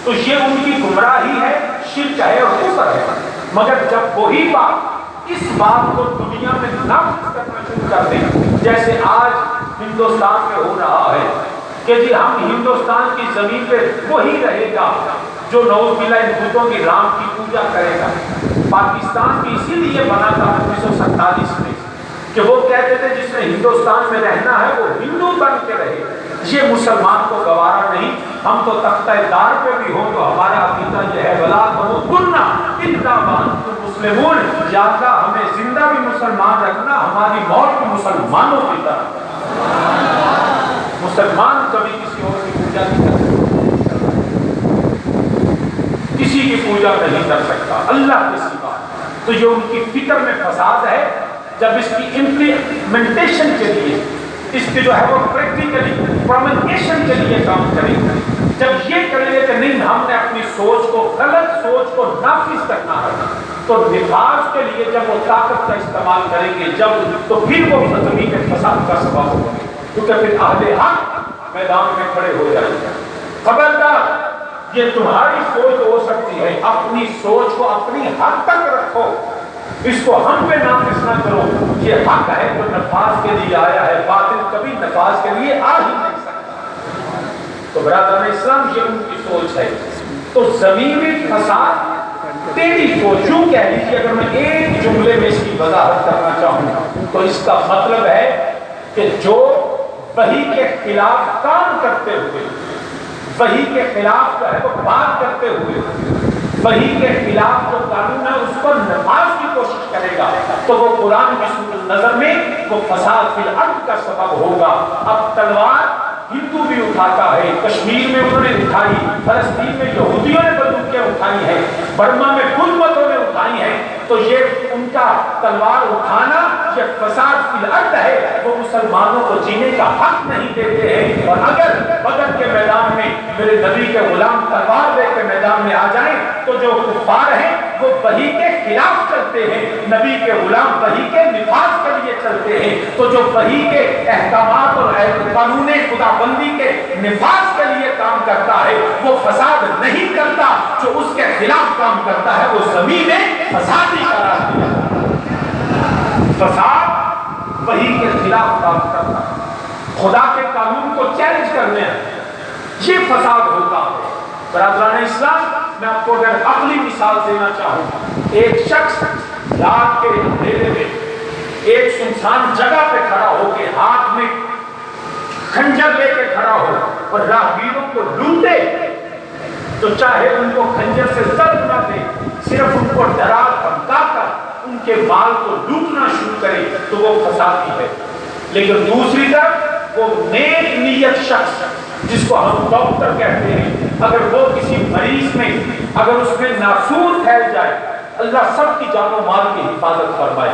تو یہ ان کی گمراہی ہے، شرک ہے اور کفر ہے۔ مگر جب وہی بات اس بات کو دنیا میں نافذ کرنا شروع کر دیں، جیسے آج ہندوستان میں ہو رہا ہے کہ جی ہم ہندوستان کی زمین پہ وہی رہے گا جو نعوذ باللہ ان بتوں کی رام کی پوجا کرے گا۔ پاکستان بھی اسی لیے بنا تھا 1947 میں کہ وہ کہتے تھے جس نے ہندوستان میں رہنا ہے وہ ہندو بن کے رہے، یہ مسلمان کو گوارا نہیں۔ ہم تو تختہ دار پہ بھی ہوں تو ہمارا عقیدہ یہ ہے ولا تموتن الا وانتم مسلمون، یا اللہ ہمیں زندہ بھی مسلمان رکھنا، ہماری موت بھی مسلمانوں کی طرح۔ مسلمان کبھی کسی اور کی پوجا نہیں کر سکتا، کسی کی پوجا نہیں کر سکتا اللہ کے سوا۔ تو یہ ان کی فکر میں فساد ہے۔ جب اس کی امپلیمنٹیشن کے لیے، اس کے جو ہے وہ پریکٹیکلی پرومنگیشن کے لیے کام کریں گے، جب یہ کریں گے کہ نہیں ہم نے اپنی سوچ کو، غلط سوچ کو نافذ کرنا ہے، تو نفاذ کے لیے جب وہ طاقت کا استعمال کریں گے تو پھر وہ زمین کے فساد کا سبب ہوگا، کیونکہ پھر اہل حق میدان میں کھڑے ہو جائیں گے۔ خبردار، یہ تمہاری سوچ ہو سکتی ہے، اپنی سوچ کو اپنی حد تک رکھو، اس کو ہم پہ نافذ نہ کرو۔ یہ حق ہے جو نفاذ کے لیے آیا ہے، باطل کبھی نفاذ کے لیے آ ہی نہیں سکتا۔ تو برادران اسلام یہ ان کی سوچ ہے۔ تو زمینی فساد تیری سوچ، یوں کہہ لیجیے اگر میں ایک جملے میں اس کی وضاحت کرنا چاہوں تو اس کا مطلب ہے کہ جو وحی کے خلاف کام کرتے ہوئے، وحی کے خلاف جو ہے وہ بات کرتے ہوئے، وحی کے خلاف جو قانون ہے اس کو نفاذ کی کوشش کرے گا تو وہ قرآن کی سورۃ النظر میں وہ فساد فی الارض کا سبب ہوگا۔ اب تلوار ہندو بھی اٹھاتا ہے، کشمیر میں انہوں نے اٹھائی، فلسطین میں یہودیوں نے بندوقیں اٹھائی ہیں، برما میں حکومتوں نے اٹھائی ہیں، تو یہ ان کا تلوار اٹھانا یہ فساد فی الارض ہے، وہ مسلمانوں کو جینے کا حق نہیں دیتے ہیں۔ اور اگر بدر کے میدان میں میرے نبی کے غلام تلوار لے کے میدان میں آ جائیں تو جو کفار ہیں وہ وحی کے خلاف چلتے ہیں، نبی کے غلام وحی کے نفاذ کے لیے چلتے ہیں، تو جو وحی کے احکامات اور قانون خدا بندی کے نفاذ کے لیے کام کرتا ہے وہ فساد نہیں کرتا، جو اس کے خلاف کام کرتا ہے وہ زمین فسادی قرار دیا۔ فساد وحی کے خلاف کام کرتا ہے، خدا کے قانون کو چیلنج کرنے یہ فساد ہوتا ہے۔ برادران اسلام، میں آپ کو اگر عقلی مثال دینا چاہوں، ایک شخص رات کے اندھیرے میں ایک سنسان جگہ پہ کھڑا ہو کے ہاتھ میں خنجر لے کے کھڑا ہو اور راہگیروں کو لوٹے تو چاہے ان کو خنجر سے ضرب نہ دے، صرف ان کو ڈرا دھمکا کر ان کے مال کو لوٹنا شروع کرے تو وہ فسادی ہے۔ لیکن دوسری طرف وہ نیک نیت شخص جس کو ہم ڈاکٹر کہتے ہیں، اگر وہ کسی مریض میں اگر اس میں ناسور پھیل جائے، اللہ سب کی جان و مال کی حفاظت فرمائے،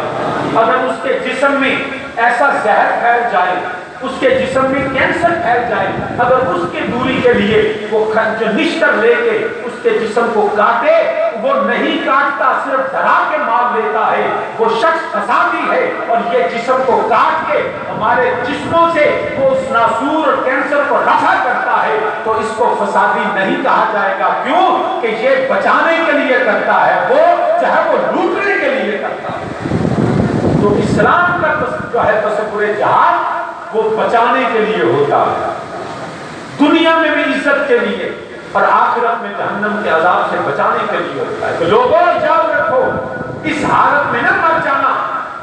اگر اس کے جسم میں ایسا زہر پھیل جائے، اس کے جسم میں کینسر پھیل جائے، اگر اس کے دوری کے لیے وہ جو نشتر لے کے اس کے جسم کو کاٹے، وہ نہیں کاٹتا، صرف ڈرا کے مار لیتا ہے، وہ شخص فسادی ہے۔ اور یہ جسم کو کاٹ کے ہمارے جسموں سے وہ اس ناسور اور کینسر کو رفع کرتا ہے تو اس کو فسادی نہیں کہا جائے گا۔ کیوں کہ یہ بچانے کے لیے کرتا ہے، وہ چاہے وہ لوٹنے کے لیے کرتا ہے۔ تو اسلام کا جو ہے تصور جہاد وہ بچانے کے لیے ہوتا ہے، دنیا میں بھی عزت کے لیے اور آخرت میں جہنم کے عذاب سے بچانے کے لیے ہوتا ہے۔ تو لوگوں یاد رکھو، اس حالت میں نہ مر جانا،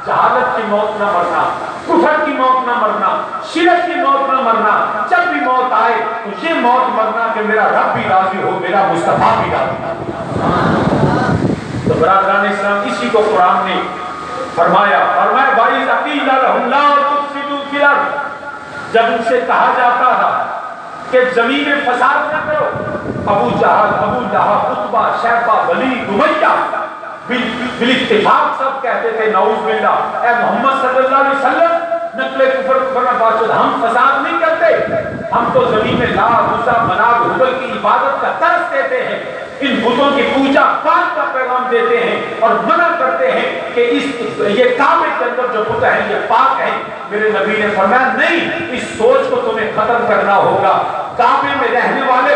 جہالت کی موت نہ مرنا، کفر کی موت نہ مرنا، شرک کی موت نہ مرنا۔ جب بھی موت آئے تو یہ موت مرنا کہ میرا رب بھی راضی ہو، میرا مصطفیٰ بھی راضی ہو۔ تو برادران اسلام، اسی کو قرآن نے فرمایا وَإِذَا قِيلَ لَهُمْ لَا تُفْسِدُوا فِي الْأَرْضِ، جب ان سے کہا جاتا تھا کہ زمین میں فساد نہ کرو، ابو جہل، ابو لہب، عتبہ، شیبہ، ولید، امیہ بالاتفاق سب کہتے تھے نعوذ باللہ اے محمد صلی اللہ علیہ وسلم نقل کفر کرنا باشد، ہم فساد نہیں کرتے، ہم تو زمین میں لات، عزا، منات، ہبل کی عبادت کا درس دیتے ہیں، ان بتوں کی پوجا پاک کا پیغام دیتے ہیں اور منع کرتے ہیں کہ یہ کعبے کے اندر جو بت ہیں یہ پاک ہیں۔ میرے نبی نے فرمایا نہیں، اس سوچ کو تمہیں ختم کرنا ہوگا، کعبے میں رہنے والے